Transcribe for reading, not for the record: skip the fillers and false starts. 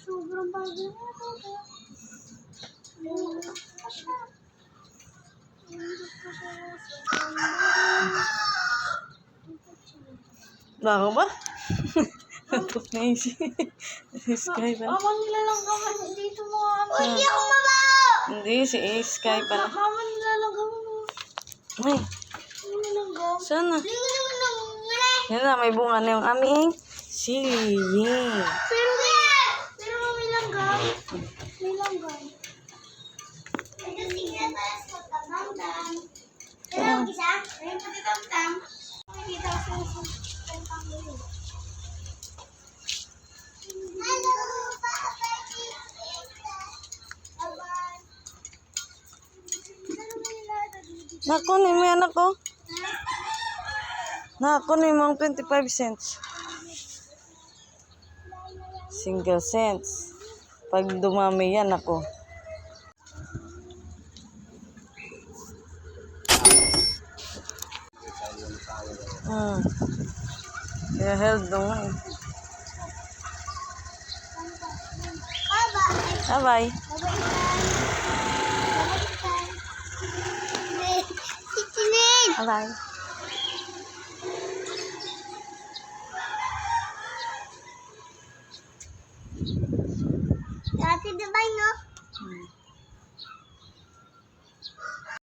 Sobrang bagay na Bako ba? Natok na yung Sky pa. Mama, nilalang ka man dito mo. Hindi ako mabaho! Hindi, si Sky pala. Mama, nilalang ka mo. Ay, Nilalang ka. sana. Hindi ko naman namumuli. Yan na, may bunga na yung aming sili. Yay! Pero may langgam. May langgam. Ito tingnan tayo sa tamang-tam. Ito ang isa. Ayun pati tam-tam. Nakikita ko sa tam-tam nila. Hello, Papa. Nakunin mo yan ako. Nakunin mo ang 25 cents. Single cents. Pag dumami yan ako. Kaya held doon eh. Bye-bye. Bye-bye. Dati diba, no?